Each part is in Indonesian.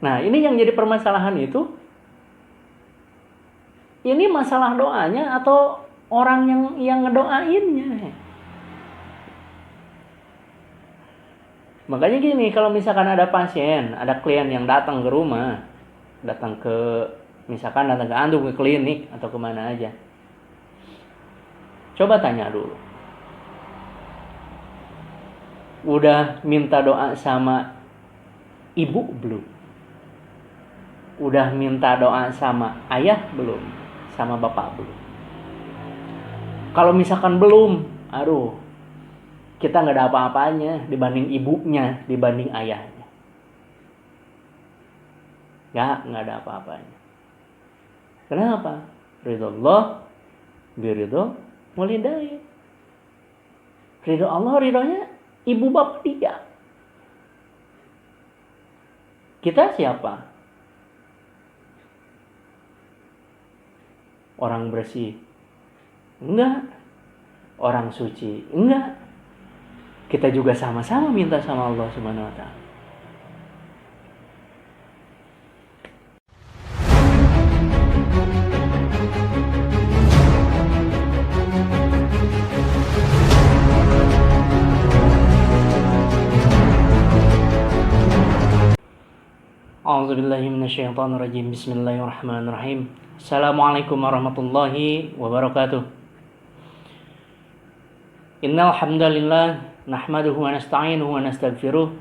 Nah, ini yang jadi permasalahan itu, ini masalah doanya atau orang yang ngedoainnya. Makanya gini, kalau misalkan ada pasien, ada klien yang datang ke rumah, misalkan datang ke antum, ke klinik atau kemana aja, coba tanya dulu, udah minta doa sama ibu belum? Udah minta doa sama ayah belum? Sama bapak belum? Kalau misalkan belum, aduh, kita nggak ada apa-apanya dibanding ibunya, dibanding ayahnya. Nggak ada apa-apanya. Kenapa? Ridho Allah, biridho walidayah. Ridho Allah, ridhonya ibu bapak dia. Kita siapa? Orang bersih? Enggak. Orang suci? Enggak. Kita juga sama-sama minta sama Allah Subhanahu wa taala. A'udzubillahi minasyaitonirrajim. Bismillahirrahmanirrahim. Assalamualaikum warahmatullahi wabarakatuh. Innal hamdalillah nahmaduhu wa nasta'inuhu wa nastaghfiruh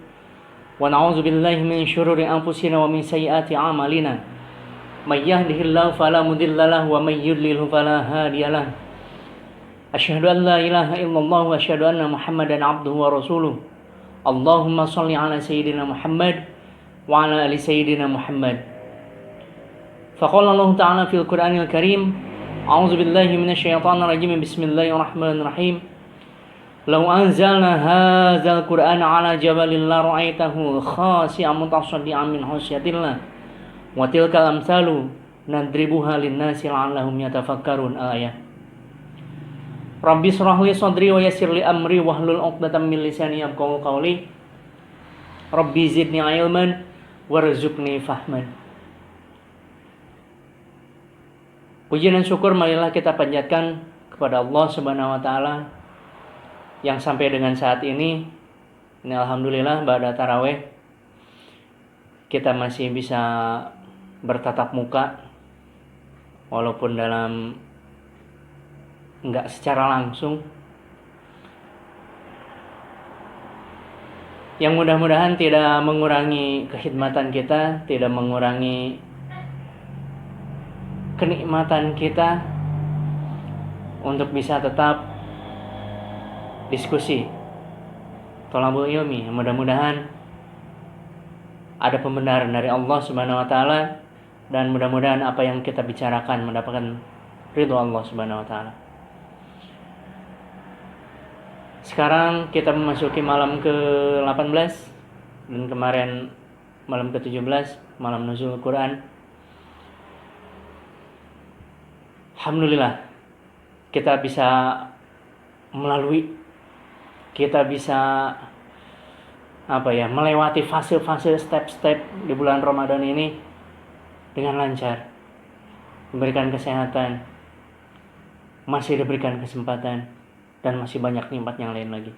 wa na'udzu billahi min syururi anfusina wa min sayyiati a'malina. May yahdihillahu fala mudilla lahu wa may yudlil fala hadiya lahu. Asyhadu an la ilaha illallah wa asyhadu anna Muhammadan 'abduhu wa rasuluh. Allahumma shalli 'ala sayyidina Muhammad wa 'ala ali sayyidina Muhammad. Faqala Allah Ta'ala fil Qur'anil Karim, a'udzu billahi minasyaitonir rajim. Bismillahirrahmanirrahim. Law anzalna hadzal Qur'ana 'ala jabalin la ra'aitahu khashi'an mutasaddian min khasyatillah wa tilkal amsalu nadribuha lin-nasi la'allahum yatafakkarun. Ayat. Rabbi shrah li sadri wa yassir li amri wahlul 'uqdatam min lisani yafqahu qawli. Rabbi zidni ilman warzuqni fahman. Puji dan syukur marilah kita panjatkan kepada Allah Subhanahu wa taala yang sampai dengan saat ini alhamdulillah ba'da tarawih kita masih bisa bertatap muka walaupun enggak secara langsung. Yang mudah-mudahan tidak mengurangi kekhidmatan kita, tidak mengurangi kenikmatan kita untuk bisa tetap diskusi thalabul ilmi. Mudah-mudahan ada pembenaran dari Allah Subhanahu wa taala dan mudah-mudahan apa yang kita bicarakan mendapatkan ridho Allah Subhanahu wa taala. Sekarang kita memasuki malam ke-18 dan kemarin malam ke-17, malam nuzul Quran. Alhamdulillah kita bisa melewati fase-fase step-step di bulan Ramadan ini dengan lancar, diberikan kesehatan, masih diberikan kesempatan, dan masih banyak nikmat yang lain lagi.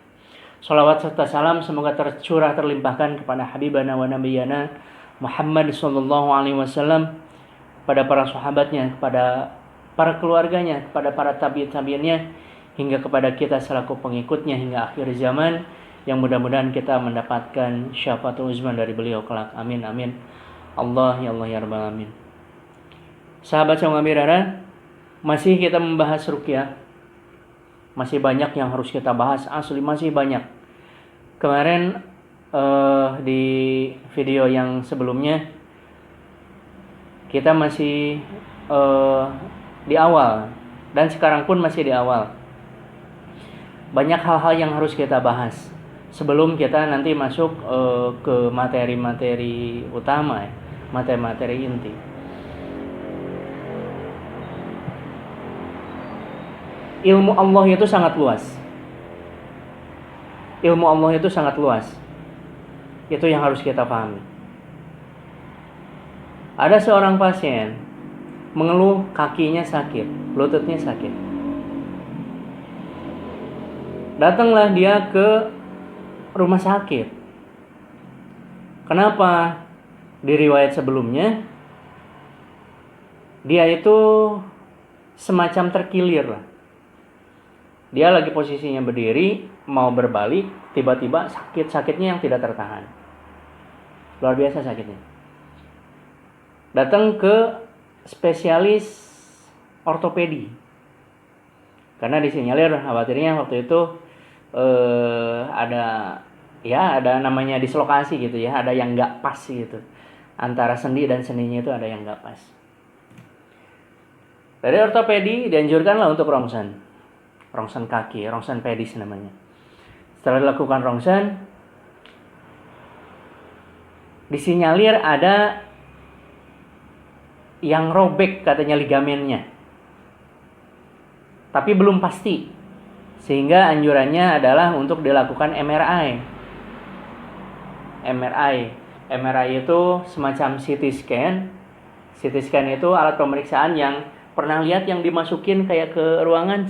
Shalawat serta salam semoga tercurah terlimpahkan kepada Habibana wa Nabiyana Muhammad sallallahu alaihi wasallam, pada para sahabatnya, kepada para keluarganya, kepada para tabi'in-tabi'innya, hingga kepada kita selaku pengikutnya hingga akhir zaman, yang mudah-mudahan kita mendapatkan syafaatul uzma dari beliau kelak. Amin amin. Allah ya Allah ya rabbal alamin. Sahabat yang Amirara, masih kita membahas ruqyah. Masih banyak yang harus kita bahas, asli masih banyak. Kemarin di video yang sebelumnya kita masih di awal, dan sekarang pun masih di awal. Banyak hal-hal yang harus kita bahas sebelum kita nanti masuk ke materi-materi utama, materi-materi inti. Ilmu Allah itu sangat luas. Ilmu Allah itu sangat luas. Itu yang harus kita pahami. Ada seorang pasien mengeluh kakinya sakit, lututnya sakit. Datanglah dia ke rumah sakit. Kenapa? Di riwayat sebelumnya dia itu semacam terkilir lah. Dia lagi posisinya berdiri, mau berbalik, tiba-tiba sakitnya yang tidak tertahan. Luar biasa sakitnya. Datang ke spesialis ortopedi. Karena disinyalir khawatirnya waktu itu ada namanya dislokasi gitu ya, ada yang nggak pas gitu. Antara sendi dan sendinya itu ada yang nggak pas. Dari ortopedi dianjurkanlah untuk rongsen kaki, rongsen pedis namanya. Setelah dilakukan rongsen, disinyalir ada yang robek katanya ligamennya, tapi belum pasti, sehingga anjurannya adalah untuk dilakukan MRI. MRI itu semacam CT scan. CT scan itu alat pemeriksaan yang pernah lihat yang dimasukin kayak ke ruangan,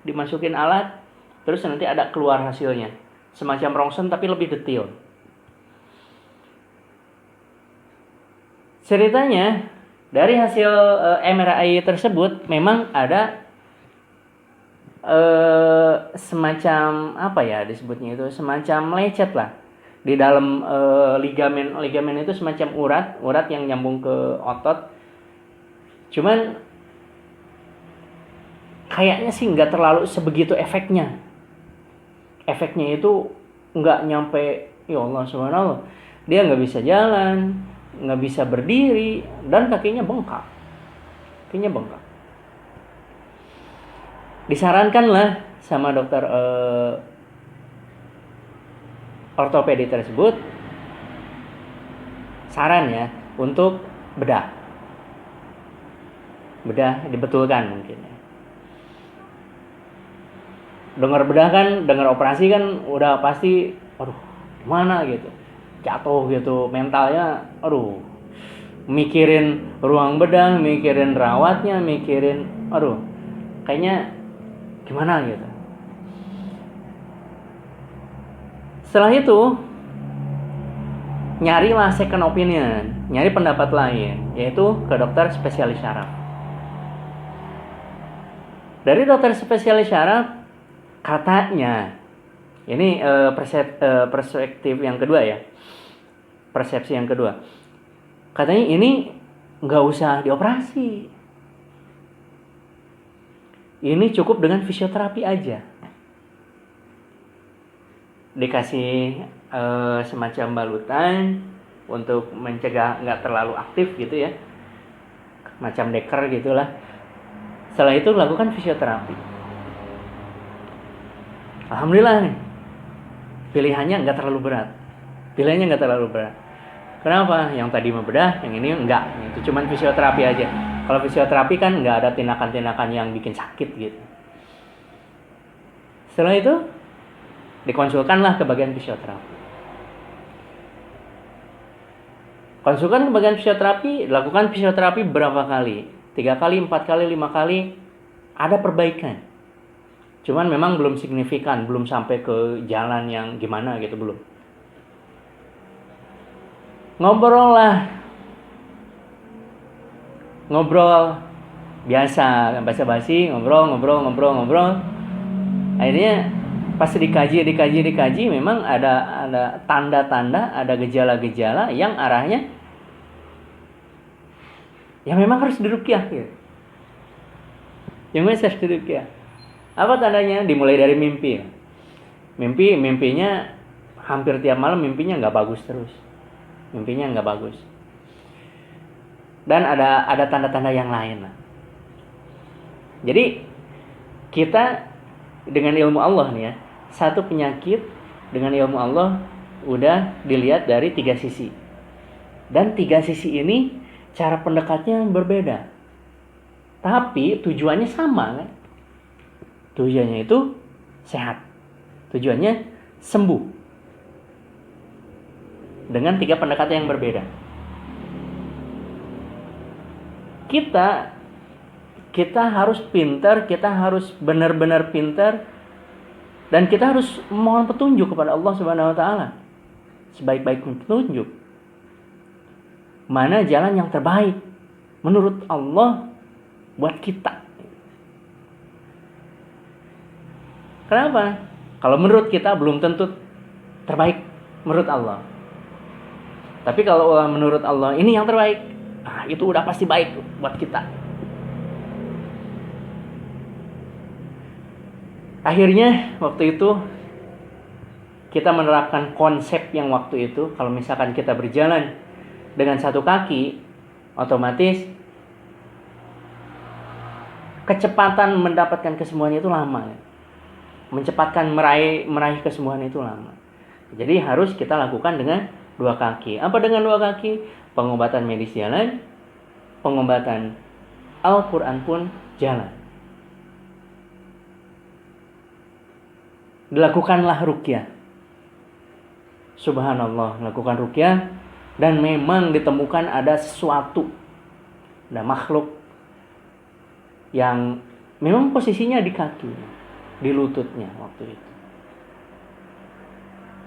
dimasukin alat, terus nanti ada keluar hasilnya. Semacam rongsen tapi lebih detail. Ceritanya dari hasil MRI tersebut memang ada semacam apa ya disebutnya itu, semacam lecet lah di dalam ligamen itu, semacam urat yang nyambung ke otot. Cuman kayaknya sih nggak terlalu sebegitu efeknya itu nggak nyampe. Ya Allah subhanallah, dia nggak bisa jalan, nggak bisa berdiri, dan kakinya bengkak. Disarankanlah sama dokter ortopedi tersebut, saran ya, untuk bedah dibetulkan mungkin ya. Dengar bedah kan, dengar operasi kan udah pasti aduh gimana gitu, jatuh gitu mentalnya, aduh mikirin ruang bedah, mikirin rawatnya, mikirin aduh kayaknya gimana gitu. Setelah itu nyarilah second opinion, nyari pendapat lain, yaitu ke dokter spesialis syaraf. Dari dokter spesialis syaraf katanya, ini perspektif yang kedua ya, persepsi yang kedua, katanya ini nggak usah dioperasi, ini cukup dengan fisioterapi aja. Dikasih semacam balutan untuk mencegah nggak terlalu aktif gitu ya, macam deker gitulah. Setelah itu lakukan fisioterapi. Alhamdulillah nih, pilihannya nggak terlalu berat. Kenapa? Yang tadi membedah, yang ini enggak. Itu cuman fisioterapi aja. Kalau fisioterapi kan nggak ada tindakan-tindakan yang bikin sakit gitu. Setelah itu dikonsulkanlah ke bagian fisioterapi. Konsulkan ke bagian fisioterapi, lakukan fisioterapi berapa kali? 3 kali, 4 kali, 5 kali, ada perbaikan. Cuman memang belum signifikan, belum sampai ke jalan yang gimana gitu, belum. Ngobrol biasa, basa-basi, ngobrol. Akhirnya pas dikaji, memang ada tanda-tanda, ada gejala-gejala yang arahnya ya memang harus diruqyah gitu. Apa tandanya? Dimulai dari mimpi. Mimpinya hampir tiap malam mimpinya nggak bagus terus. Dan ada tanda-tanda yang lain lah. Jadi kita dengan ilmu Allah nih ya, satu penyakit dengan ilmu Allah udah dilihat dari 3 sisi. Dan 3 sisi ini cara pendekatnya berbeda. Tapi tujuannya sama kan? Tujuannya itu sehat. Tujuannya sembuh. Dengan 3 pendekatan yang berbeda. kita harus pintar, kita harus benar-benar pintar, dan kita harus mohon petunjuk kepada Allah Subhanahu wa taala. Sebaik-baik petunjuk. Mana jalan yang terbaik menurut Allah buat kita. Kenapa? Kalau menurut kita belum tentu terbaik menurut Allah. Tapi kalau menurut Allah ini yang terbaik, itu udah pasti baik buat kita. Akhirnya waktu itu kita menerapkan konsep yang waktu itu, kalau misalkan kita berjalan dengan satu kaki, otomatis kecepatan mendapatkan kesembuhan itu lama. Mencepatkan meraih kesembuhan itu lama. Jadi harus kita lakukan dengan dua kaki. Apa dengan dua kaki? Pengobatan medis jalan, pengobatan Al-Quran pun jalan. Dilakukanlah ruqyah. Subhanallah, lakukan ruqyah, dan memang ditemukan ada sesuatu, ada makhluk yang memang posisinya di kaki, di lututnya waktu itu.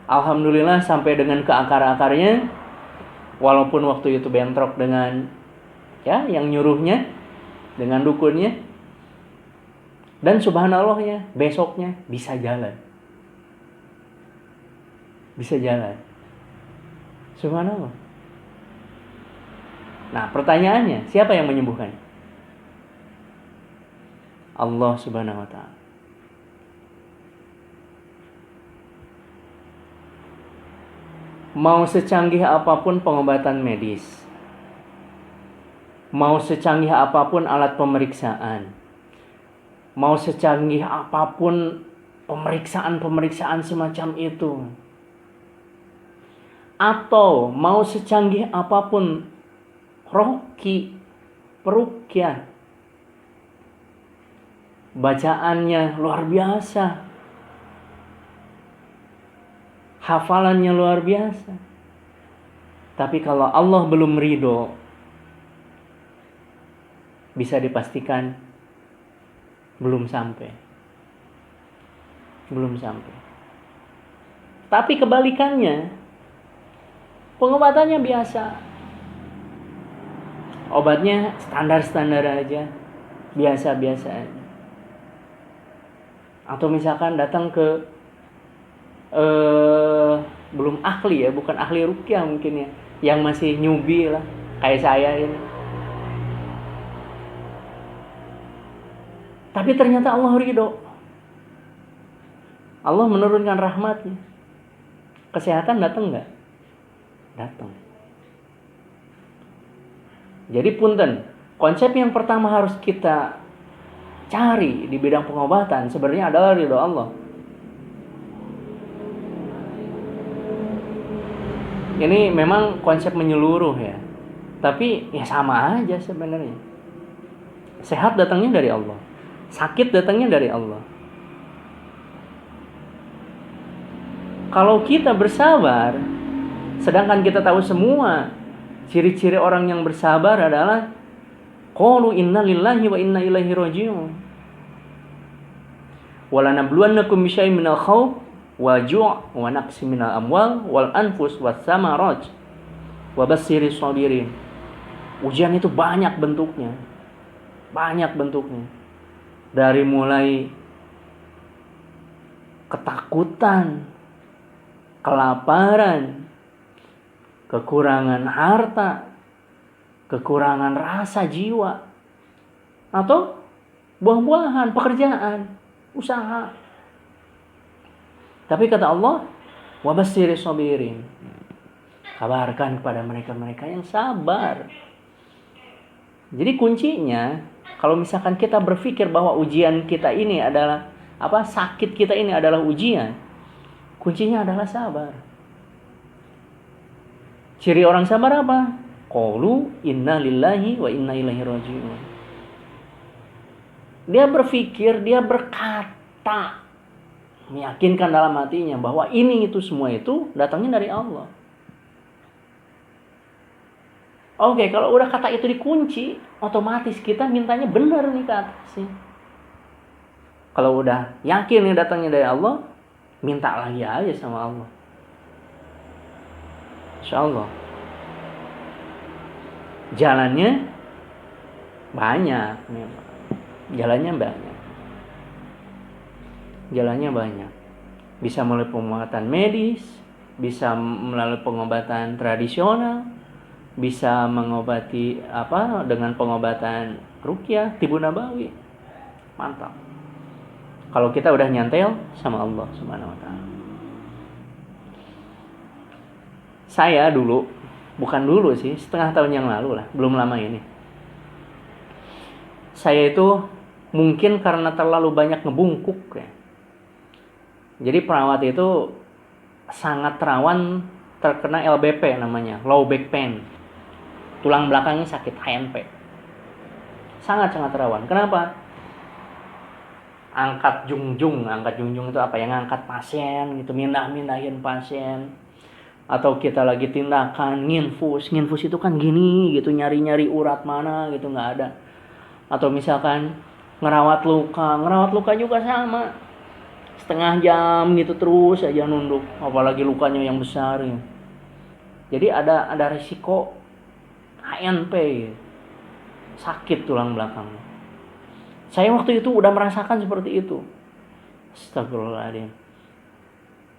Alhamdulillah sampai dengan ke akar-akarnya, walaupun waktu itu bentrok dengan yang nyuruhnya, dengan dukunnya, dan subhanallahnya besoknya bisa jalan. Bisa jalan. Subhanallah. Nah, pertanyaannya, siapa yang menyembuhkan? Allah Subhanahu wa taala. Mau secanggih apapun pengobatan medis, mau secanggih apapun alat pemeriksaan, mau secanggih apapun pemeriksaan semacam itu, atau mau secanggih apapun peruqyah, bacaannya luar biasa, hafalannya luar biasa, tapi kalau Allah belum ridho, bisa dipastikan belum sampai. Tapi kebalikannya, pengobatannya biasa, obatnya standar aja, biasa aja. Atau misalkan datang ke belum ahli bukan ahli ruqyah mungkin yang masih newbie lah, kayak saya ini. Tapi ternyata Allah ridho, Allah menurunkan rahmatnya, kesehatan datang nggak? Datang. Jadi punten, konsep yang pertama harus kita cari di bidang pengobatan sebenarnya adalah ridho Allah. Ini memang konsep menyeluruh ya, tapi sama aja sebenarnya. Sehat datangnya dari Allah, sakit datangnya dari Allah. Kalau kita bersabar, sedangkan kita tahu semua ciri-ciri orang yang bersabar adalah qalu inna lillahi wa inna ilaihi raji'un. Wala nabluwannakum bisyai'in minal khawf wa ju' wa naqsin minal amwal wal anfus was samarat wa basyirish shabirin. Ujian itu banyak bentuknya. Dari mulai ketakutan, kelaparan, kekurangan harta, kekurangan rasa jiwa, atau buah-buahan, pekerjaan, usaha. Tapi kata Allah, wa basyirish shabirin. Kabarkan kepada mereka-mereka yang sabar. Jadi kuncinya, kalau misalkan kita berpikir bahwa ujian kita ini adalah sakit kita ini adalah ujian, kuncinya adalah sabar. Ciri orang sabar apa? Qalu inna lillahi wa inna ilaihi raji'un. Dia berpikir, dia berkata, meyakinkan dalam hatinya bahwa itu semua itu datangnya dari Allah. Oke, kalau udah kata itu dikunci, otomatis kita mintanya benar nih ke atasnya. Kalau udah yakin nih datangnya dari Allah, minta lagi aja sama Allah. Insya Allah. Jalannya banyak memang. Jalannya banyak. Bisa melalui pengobatan medis, bisa melalui pengobatan tradisional, bisa mengobati dengan pengobatan ruqyah, tibu nabawi. Mantap. Kalau kita udah nyantel sama Allah Subhanahu wa taala. Saya dulu, bukan dulu sih, setengah tahun yang lalu lah, belum lama ini. Saya itu mungkin karena terlalu banyak ngebungkuk ya. Jadi perawat itu sangat rawan terkena LBP namanya, low back pain. Tulang belakangnya sakit, HNP. Sangat-sangat rawan. Kenapa? Angkat jungjung itu apa? Yang ngangkat pasien gitu, mindahin pasien. Atau kita lagi tindakan nginfus itu kan gini gitu, nyari urat mana gitu, nggak ada. Atau misalkan ngerawat luka juga sama, setengah jam gitu terus aja nunduk, apalagi lukanya yang besar ya. Jadi ada risiko HNP, sakit tulang belakang. Saya waktu itu udah merasakan seperti itu. Astagfirullahaladzim.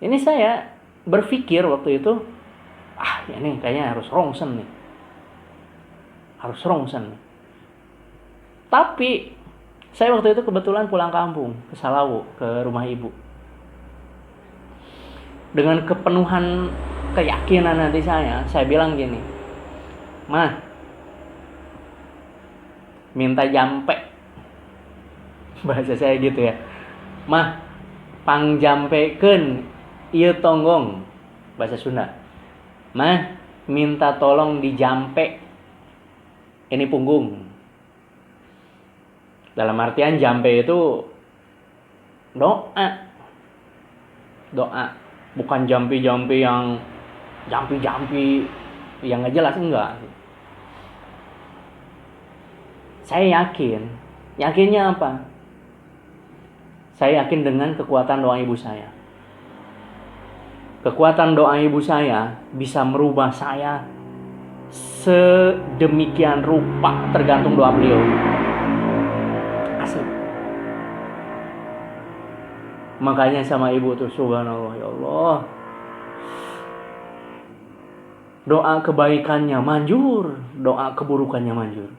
Ini saya berpikir waktu itu, ini kayaknya harus rongsen nih. Tapi saya waktu itu kebetulan pulang kampung ke Salawu, ke rumah ibu. Dengan kepenuhan keyakinan nanti saya bilang gini, "Mah, minta jampe." Bahasa saya gitu ya. "Mah, pangjampekeun ieu tonggong." Bahasa Sunda. "Mah, minta tolong dijampe ini punggung." Dalam artian jampe itu doa. Bukan jampi yang nggak jelas, enggak. Saya yakinnya apa? Saya yakin dengan kekuatan doa ibu saya. Kekuatan doa ibu saya bisa merubah saya sedemikian rupa tergantung doa beliau. Asli. Makanya sama ibu tuh, subhanallah, ya Allah, doa kebaikannya manjur, doa keburukannya manjur.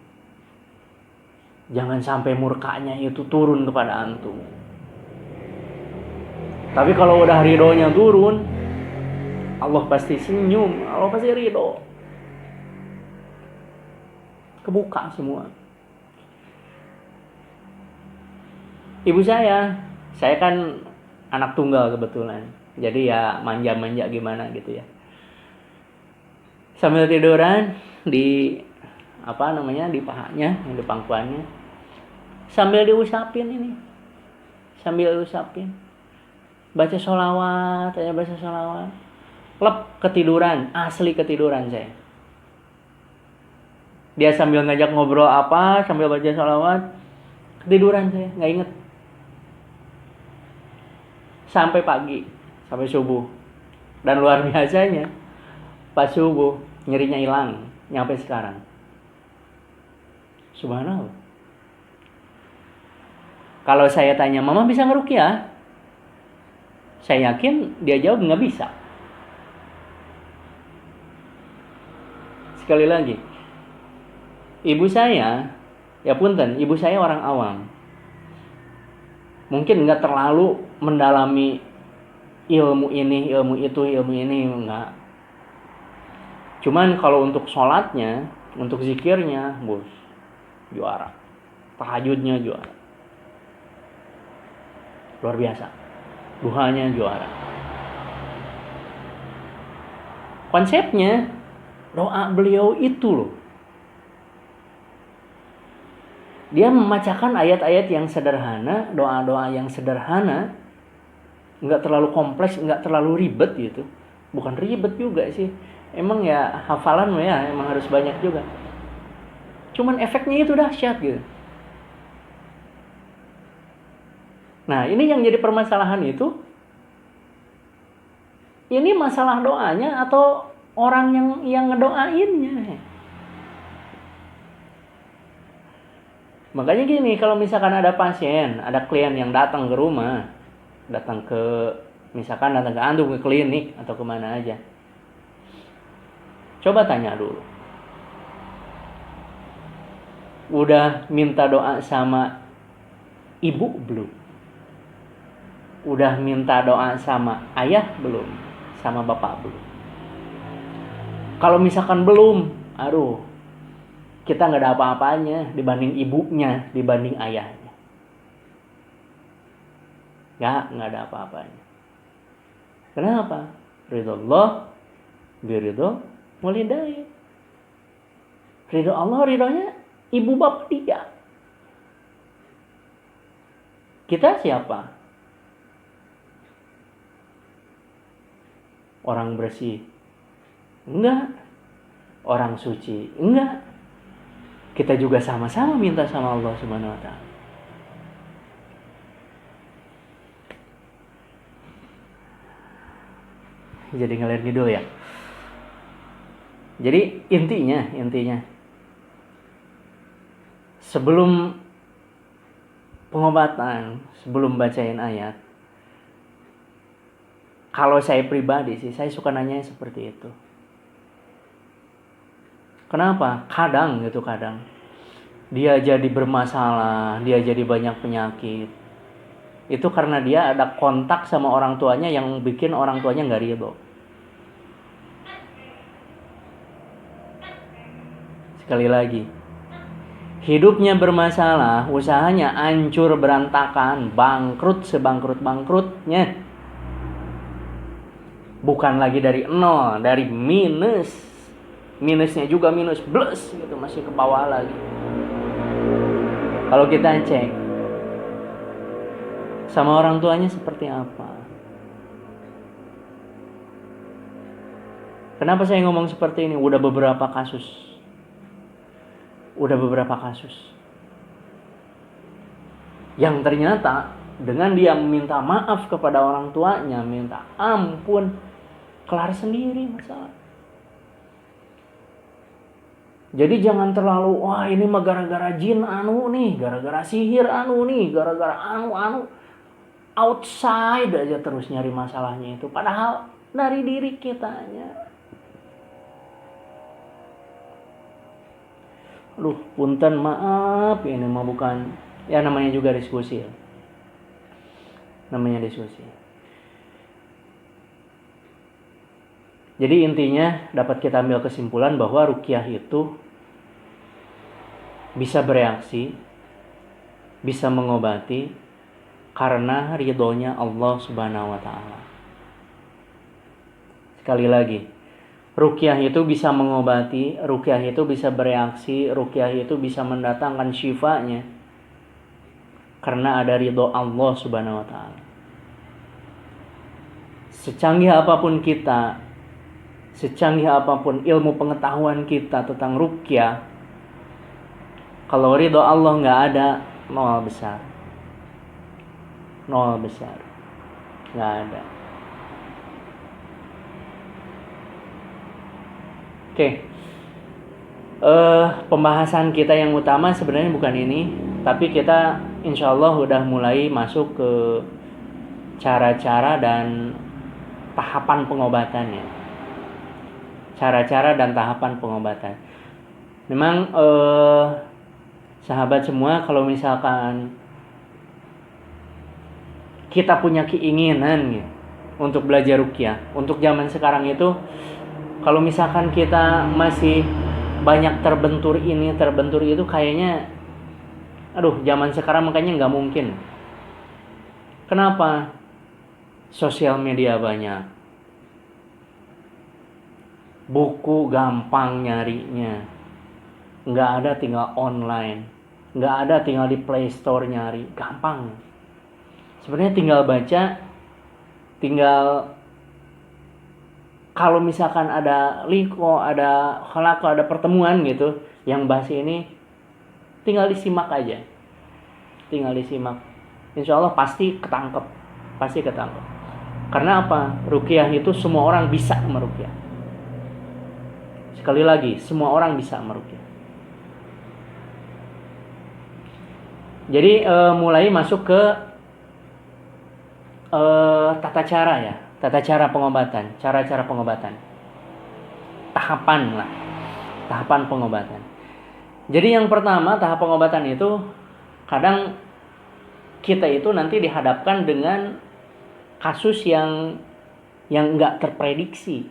Jangan sampai murkanya itu turun kepada antum. Tapi kalau udah ridhonya turun, Allah pasti senyum, Allah pasti ridho. Kebuka semua. Ibu saya kan anak tunggal kebetulan. Jadi ya manja-manja gimana gitu ya. Sambil tiduran di di pahanya, di pangkuannya. Sambil diusapin. Baca sholawat. Lep ketiduran, asli ketiduran saya. Dia sambil ngajak ngobrol sambil baca sholawat, ketiduran saya, nggak inget. Sampai pagi, sampai subuh. Dan luar biasanya, pas subuh nyerinya hilang, nyampe sekarang. Subhanallah. Kalau saya tanya, "Mama bisa ngeruqyah?" Saya yakin dia jawab nggak bisa. Sekali lagi, ibu saya orang awam. Mungkin nggak terlalu mendalami ilmu ini, enggak. Cuman kalau untuk sholatnya, untuk zikirnya, bos, juara. Tahajudnya juara. Luar biasa. Duhanya juara. Konsepnya, doa beliau itu loh. Dia membacakan ayat-ayat yang sederhana, doa-doa yang sederhana, nggak terlalu kompleks, nggak terlalu ribet gitu. Bukan ribet juga sih. Emang ya hafalan ya emang harus banyak juga. Cuman efeknya itu dahsyat gitu. Nah, ini yang jadi permasalahan itu. Ini masalah doanya atau orang yang ngedoainnya. Makanya gini, kalau misalkan ada pasien, ada klien yang datang ke rumah, misalkan datang ke antum ke klinik atau kemana aja, coba tanya dulu, udah minta doa sama ibu belum? Udah minta doa sama ayah belum? Sama bapak belum? Kalau misalkan belum, aduh, kita nggak ada apa-apanya dibanding ibunya, dibanding ayahnya. Nggak ada apa-apanya. Kenapa? Ridho Allah, biridho walidain. Ridho Allah, ridhonya ibu bapak dia. Kita siapa? Orang bersih? Enggak. Orang suci? Enggak. Kita juga sama-sama minta sama Allah Subhanahu wa taala. Jadi ngalir ngidul ya. Jadi intinya sebelum pengobatan, sebelum bacain ayat, kalau saya pribadi sih, saya suka nanya seperti itu. Kenapa? Kadang dia jadi bermasalah, dia jadi banyak penyakit. Itu karena dia ada kontak sama orang tuanya yang bikin orang tuanya nggak ridho. Sekali lagi, hidupnya bermasalah, usahanya hancur berantakan, bangkrut sebangkrut-bangkrutnya. Bukan lagi dari nol, dari minus. Minusnya juga minus plus gitu, masih ke bawah lagi. Kalau kita cek sama orang tuanya seperti apa? Kenapa saya ngomong seperti ini? Udah beberapa kasus. Yang ternyata dengan dia minta maaf kepada orang tuanya, minta ampun, kelar sendiri masalah. Jadi jangan terlalu, wah ini mah gara-gara jin anu nih, gara-gara sihir anu nih, gara-gara anu outside aja terus nyari masalahnya itu. Padahal dari diri kitanya. Aduh, punten maaf, ini mah bukan, ya namanya juga diskusi. Jadi intinya dapat kita ambil kesimpulan bahwa ruqyah itu bisa bereaksi, bisa mengobati karena ridhonya Allah Subhanahu wa taala. Sekali lagi, ruqyah itu bisa mengobati, ruqyah itu bisa bereaksi, ruqyah itu bisa mendatangkan syifanya karena ada ridho Allah Subhanahu wa taala. Secanggih apapun kita, secanggih apapun ilmu pengetahuan kita tentang ruqyah, kalau ridho Allah nggak ada, nol besar, nggak ada. Oke. Pembahasan kita yang utama sebenarnya bukan ini, tapi kita insya Allah udah mulai masuk ke cara-cara dan tahapan pengobatannya. Memang sahabat semua, kalau misalkan kita punya keinginan gitu, untuk belajar ruqyah, untuk zaman sekarang itu, kalau misalkan kita masih banyak terbentur ini, terbentur itu, kayaknya zaman sekarang makanya nggak mungkin. Kenapa? Sosial media banyak, buku gampang nyarinya, nggak ada tinggal online, nggak ada tinggal di Play Store nyari, gampang. Sebenarnya tinggal baca, tinggal kalau misalkan ada liko, ada halaqah, ada pertemuan gitu yang bahas ini, tinggal disimak aja. Tinggal disimak. Insya Allah pasti ketangkep. Pasti ketangkep. Karena apa? Ruqyah itu semua orang bisa meruqyah. Sekali lagi, semua orang bisa meruqyah. Jadi mulai masuk ke tata cara ya. Tata cara pengobatan, cara-cara pengobatan. Tahapan lah. Tahapan pengobatan. Jadi yang pertama, tahap pengobatan itu kadang kita itu nanti dihadapkan dengan kasus yang enggak terprediksi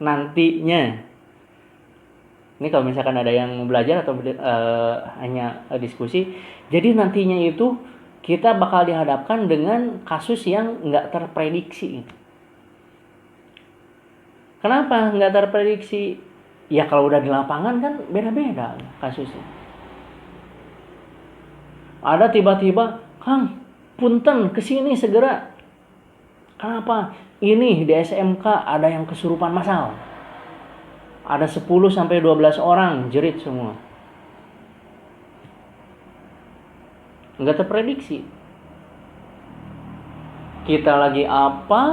nantinya. Ini kalau misalkan ada yang mau belajar atau hanya diskusi, jadi nantinya itu kita bakal dihadapkan dengan kasus yang nggak terprediksi. Kenapa nggak terprediksi? Ya kalau udah di lapangan kan beda-beda kasusnya. Ada tiba-tiba, Kang, punten kesini segera. Kenapa? Ini di SMK ada yang kesurupan massal. Ada 10-12 orang jerit semua. Nggak terprediksi. Kita lagi apa?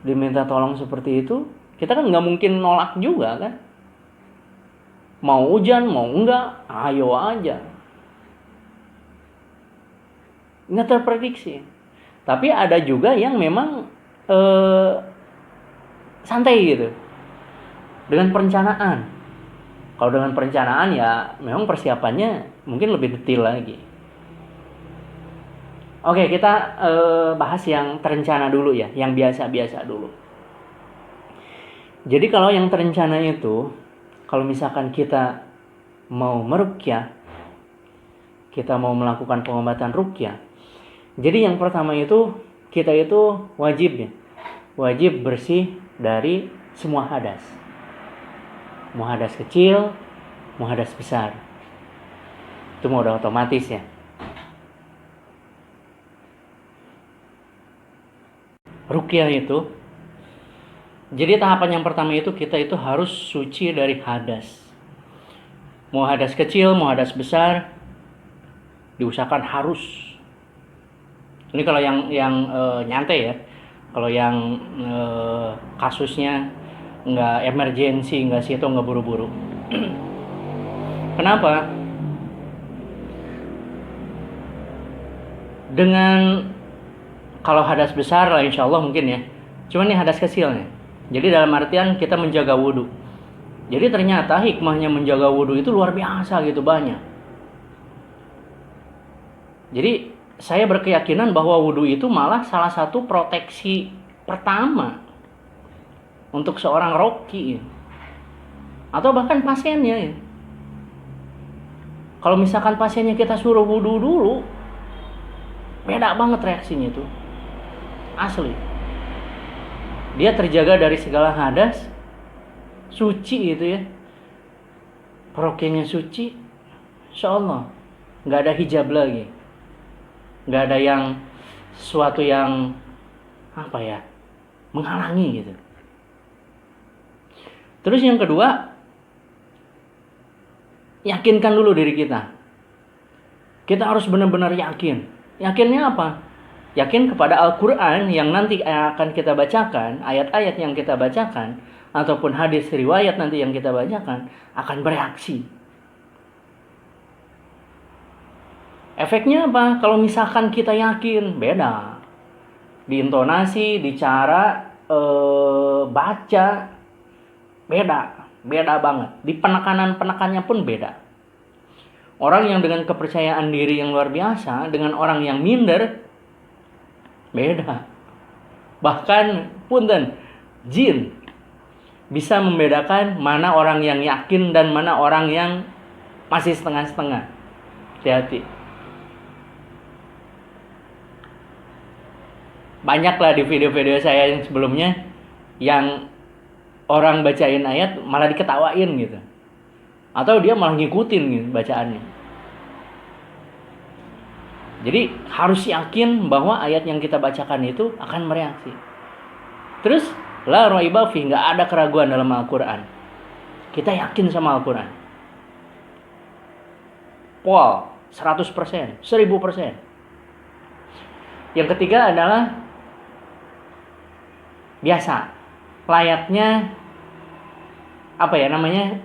Diminta tolong seperti itu. Kita kan nggak mungkin nolak juga kan. Mau hujan, mau enggak, ayo aja. Nggak terprediksi. Tapi ada juga yang memang santai gitu. Dengan perencanaan. Kalau dengan perencanaan ya memang persiapannya mungkin lebih detail lagi. Oke, kita bahas yang terencana dulu ya, yang biasa-biasa dulu. Jadi kalau yang terencana itu, kalau misalkan kita mau meruqyah, kita mau melakukan pengobatan ruqyah. Jadi yang pertama itu, kita itu wajib bersih dari semua hadas. Mau hadas kecil, mau hadas besar. Itu mau udah otomatis ya. Ruqyah itu, jadi tahapan yang pertama itu kita itu harus suci dari hadas. Mau hadas kecil, mau hadas besar, diusahakan harus. Ini kalau yang nyantai ya. Kalau yang kasusnya nggak emergensi, nggak situ, nggak buru-buru. Kenapa? Dengan kalau hadas besar lah insya Allah mungkin ya. Cuman ini hadas kecil nih. Jadi dalam artian kita menjaga wudhu. Jadi ternyata hikmahnya menjaga wudhu itu luar biasa gitu, banyak. Jadi saya berkeyakinan bahwa wudhu itu malah salah satu proteksi pertama untuk seorang roki atau bahkan pasiennya. Kalau misalkan pasiennya kita suruh wudhu dulu, beda banget reaksinya itu. Asli. Dia terjaga dari segala hadas, suci gitu ya. Rokinya suci, insyaallah nggak ada hijab lagi, nggak ada yang sesuatu yang apa ya menghalangi gitu. Terus yang kedua, yakinkan dulu diri kita. Kita harus benar-benar yakin. Yakinnya apa? Yakin kepada Al-Quran yang nanti akan kita bacakan, ayat-ayat yang kita bacakan, ataupun hadis riwayat nanti yang kita bacakan, akan bereaksi. Efeknya apa? Kalau misalkan kita yakin, beda. Di intonasi, di cara baca, beda banget. Di penekanan-penekannya pun beda. Orang yang dengan kepercayaan diri yang luar biasa, dengan orang yang minder, beda. Bahkan punten, jin bisa membedakan mana orang yang yakin dan mana orang yang masih setengah-setengah. Hati-hati. Banyaklah di video-video saya yang sebelumnya yang orang bacain ayat malah diketawain gitu. Atau dia malah ngikutin gitu bacaannya. Jadi harus yakin bahwa ayat yang kita bacakan itu akan mereaksi. Terus la raiba fi, nggak ada keraguan dalam Al-Quran. Kita yakin sama Al-Quran. Pol 100%, 1000%. Yang ketiga adalah biasa, layaknya apa ya namanya,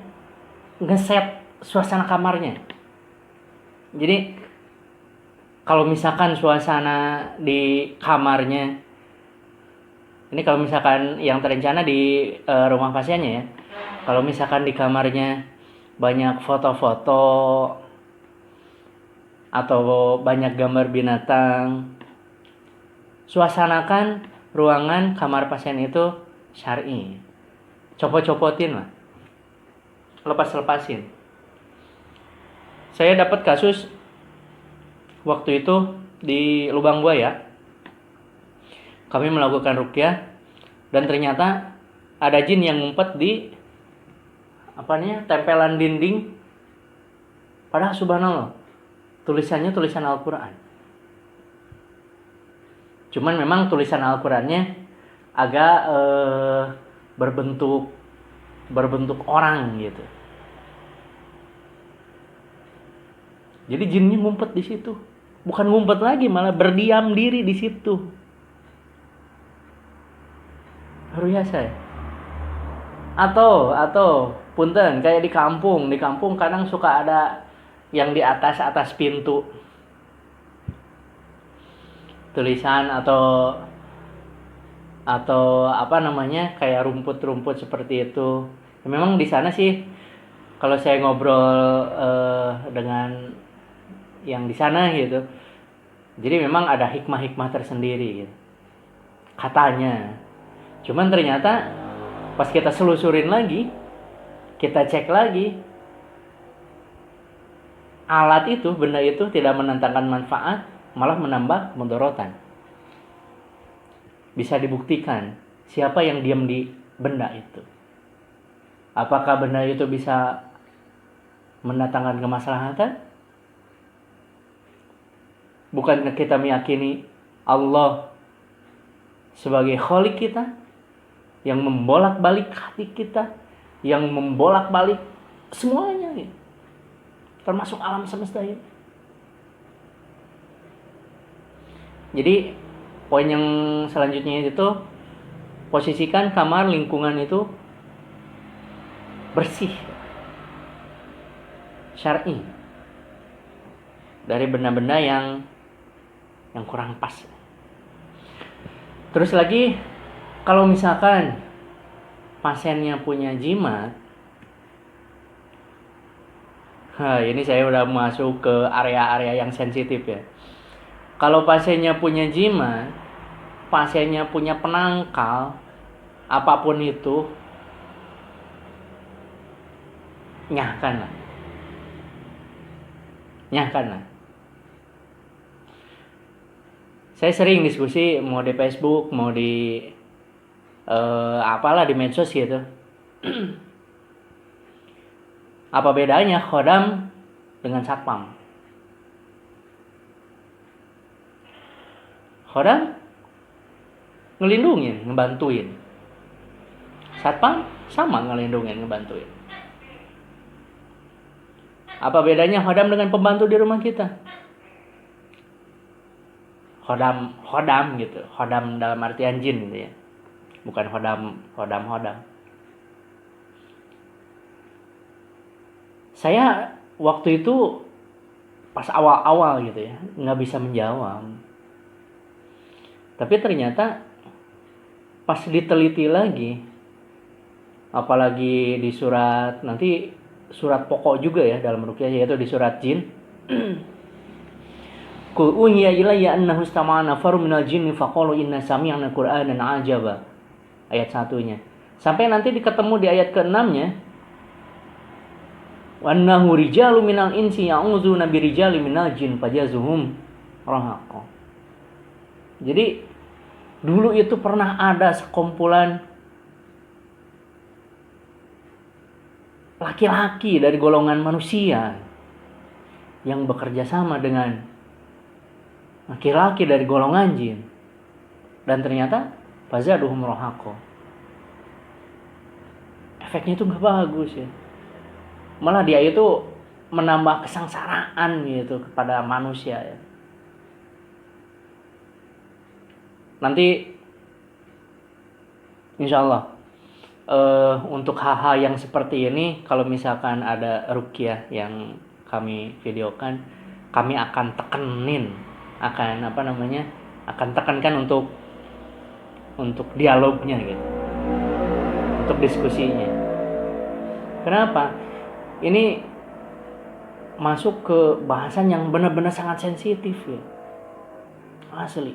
ngeset suasana kamarnya. Jadi kalau misalkan suasana di kamarnya, ini kalau misalkan yang terencana di rumah pasiennya ya, kalau misalkan di kamarnya banyak foto-foto atau banyak gambar binatang, suasanakan ruangan kamar pasien itu syar'i. Copot-copotin lah, lepas-lepasin. Saya dapat kasus waktu itu di Lubang Buaya. Kami melakukan ruqyah dan ternyata ada jin yang ngumpet di tempelan dinding. Padahal subhanallah, tulisannya tulisan Al-Quran. Cuman memang tulisan Al-Qurannya agak berbentuk orang gitu. Jadi jinnya ngumpet di situ. Bukan ngumpet lagi, malah berdiam diri di situ. Luar biasa ya. Atau punten kayak di kampung kadang suka ada yang di atas pintu tulisan atau kayak rumput-rumput seperti itu. Memang di sana sih kalau saya ngobrol dengan yang di sana gitu, jadi memang ada hikmah-hikmah tersendiri gitu, katanya. Cuman ternyata pas kita selusurin lagi, kita cek lagi, alat itu, benda itu tidak mendatangkan manfaat, malah menambah mudharatan. Bisa dibuktikan siapa yang diam di benda itu. Apakah benda itu bisa mendatangkan kemaslahatan? Bukankah kita meyakini Allah sebagai Khalik kita, yang membolak-balik hati kita, yang membolak-balik semuanya gitu, termasuk alam semesta ini. Jadi poin yang selanjutnya itu, posisikan kamar lingkungan itu bersih, syar'i, dari benda-benda yang kurang pas. Terus lagi, kalau misalkan pasiennya punya jimat, ini saya udah masuk ke area-area yang sensitif ya. Kalau pasiennya punya jimat, pasiennya punya penangkal, apapun itu, nyahkanlah. Saya sering diskusi, mau di Facebook, mau di di medsos gitu. Apa bedanya khodam dengan satpam? Khodam ngelindungin, ngebantuin. Satpam sama ngelindungin, ngebantuin. Apa bedanya khodam dengan pembantu di rumah kita? Khodam gitu. Khodam dalam artian jin gitu ya. Bukan khodam. Saya waktu itu pas awal-awal gitu ya, nggak bisa menjawab. Tapi ternyata pas diteliti lagi, apalagi di surat, nanti surat pokok juga ya dalam ruqyah, yaitu di surat jin. Qul uhiya ilayya annahu istama'a nafarun minal jinni faqalu inna sami'na qur'anan 'ajaba. Ayat 1-nya. Sampai nanti ketemu di ayat ke-6-nya. Wa annahu rijalu minal insi ya'uzuna birijali minal jin fajazuhum rahaqa. Jadi dulu itu pernah ada sekumpulan laki-laki dari golongan manusia yang bekerja sama dengan laki-laki dari golongan jin, dan ternyata fazaduhum rahaqo. Efeknya itu nggak bagus ya. Malah dia itu menambah kesengsaraan gitu kepada manusia ya. Nanti insya Allah untuk hal-hal yang seperti ini, kalau misalkan ada ruqyah yang kami videokan, kami akan tekankan untuk dialognya gitu, untuk diskusinya. Kenapa? Ini masuk ke bahasan yang benar-benar sangat sensitif ya, asli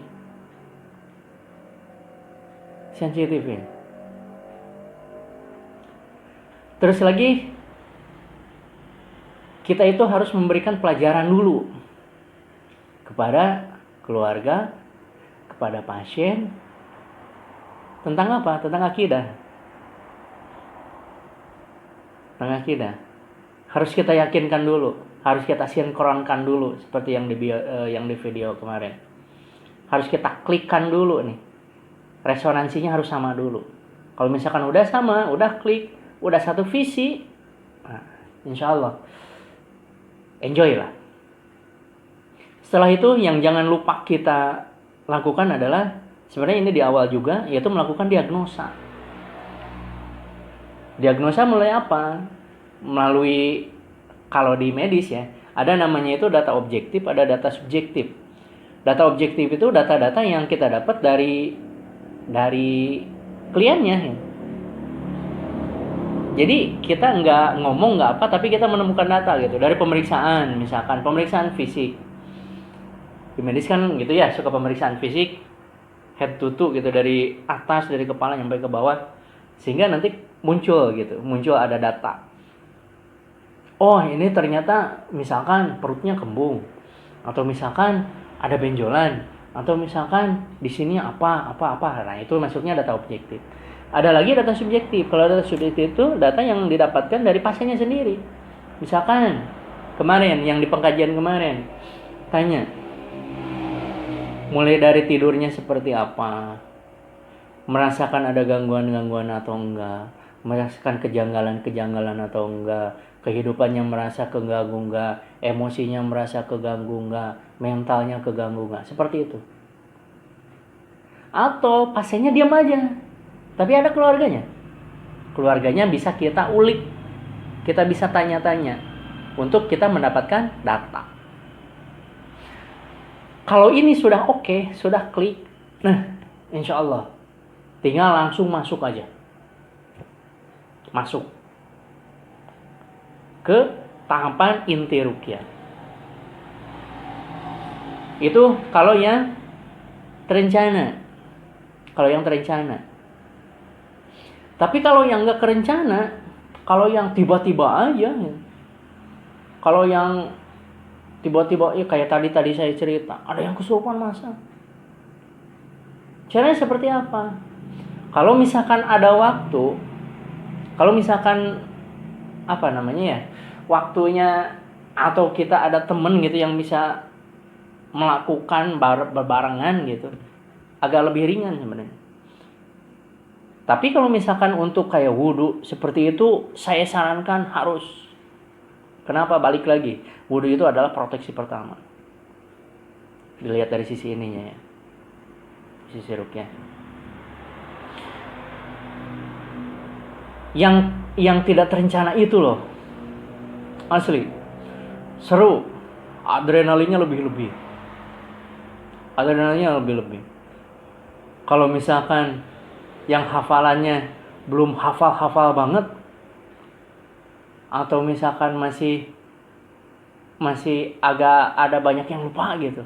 sensitif ya. Terus lagi, kita itu harus memberikan pelajaran dulu kepada keluarga, kepada pasien, tentang apa? Tentang akidah. Tentang akidah. Harus kita yakinkan dulu, harus kita sinkronkan dulu, seperti yang di video kemarin. Harus kita klikkan dulu nih. Resonansinya harus sama dulu. Kalau misalkan udah sama, udah klik, udah satu visi, nah, insya Allah enjoy lah. Setelah itu yang jangan lupa kita lakukan adalah, sebenarnya ini di awal juga, yaitu melakukan diagnosa. Diagnosa melalui apa? Melalui, kalau di medis ya, ada namanya itu data objektif, ada data subjektif. Data objektif itu data-data yang kita dapat dari kliennya ya. Jadi kita nggak ngomong nggak apa, tapi kita menemukan data gitu dari pemeriksaan, misalkan pemeriksaan fisik. Di medis kan gitu ya, suka pemeriksaan fisik head to toe gitu, dari atas, dari kepala sampai ke bawah, sehingga nanti muncul ada data. Oh, ini ternyata misalkan perutnya kembung, atau misalkan ada benjolan, atau misalkan di sini apa. Nah, itu masuknya data objektif. Ada lagi data subjektif. Kalau data subjektif itu data yang didapatkan dari pasiennya sendiri. Misalkan kemarin yang di pengkajian kemarin tanya, mulai dari tidurnya seperti apa, merasakan ada gangguan-gangguan atau enggak, merasakan kejanggalan atau enggak, kehidupannya merasa keganggu enggak, emosinya merasa keganggu enggak, mentalnya keganggu enggak, seperti itu. Atau pasiennya diam aja, tapi ada keluarganya bisa kita ulik, kita bisa tanya-tanya untuk kita mendapatkan data. Kalau ini sudah oke, sudah klik, nah insya Allah tinggal langsung masuk aja, masuk ke tahapan inti ruqyah. Itu kalau yang terencana. Tapi kalau yang nggak terencana, kalau yang tiba-tiba aja, kalau yang tiba-tiba, kayak tadi saya cerita, ada yang kesurupan masal. Caranya seperti apa? Kalau misalkan ada waktu, kalau misalkan waktunya, atau kita ada temen gitu yang bisa melakukan berbarengan gitu, agak lebih ringan sebenarnya. Tapi kalau misalkan untuk kayak wudhu seperti itu, saya sarankan harus. Kenapa? Balik lagi, wudhu itu adalah proteksi pertama. Dilihat dari sisi ininya ya, sisi ruqyah. Yang tidak terencana itu loh, asli seru, adrenalinnya lebih-lebih. Kalau misalkan yang hafalannya belum hafal banget, atau misalkan masih agak ada banyak yang lupa gitu,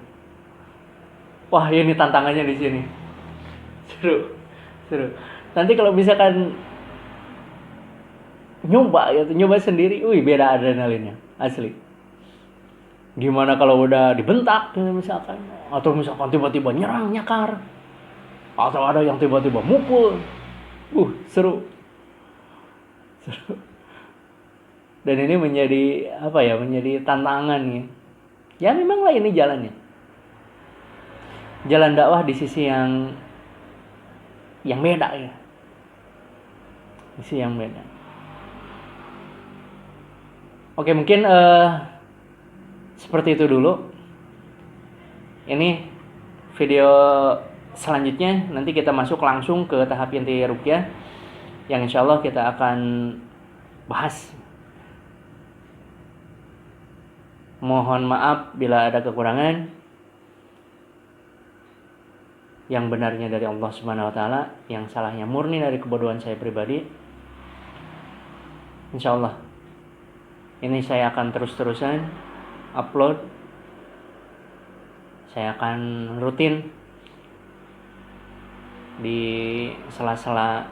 wah ini tantangannya di sini, seru. Nanti kalau misalkan nyoba sendiri, beda adrenalinnya, asli. Gimana kalau udah dibentak misalkan, atau misalkan tiba-tiba nyakar, atau ada yang tiba-tiba mukul, seru. Dan ini menjadi menjadi tantangan ya. Ya memanglah ini jalannya. Jalan dakwah di sisi yang yang beda ya. Isi yang beda. Oke, mungkin seperti itu dulu. Ini video selanjutnya nanti kita masuk langsung ke tahap inti ruqyah yang insya Allah kita akan bahas. Mohon maaf bila ada kekurangan. Yang benarnya dari Allah Subhanahu wa taala, yang salahnya murni dari kebodohan saya pribadi. Insya Allah ini saya akan terus-terusan upload. Saya akan rutin di sela-sela,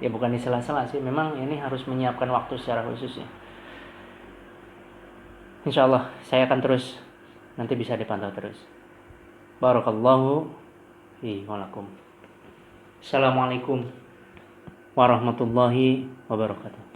ya bukan di sela-sela sih, memang ini harus menyiapkan waktu secara khusus ya. Insya Allah saya akan terus, nanti bisa dipantau terus. Barakallahu fi walakum. Assalamualaikum warahmatullahi wabarakatuh.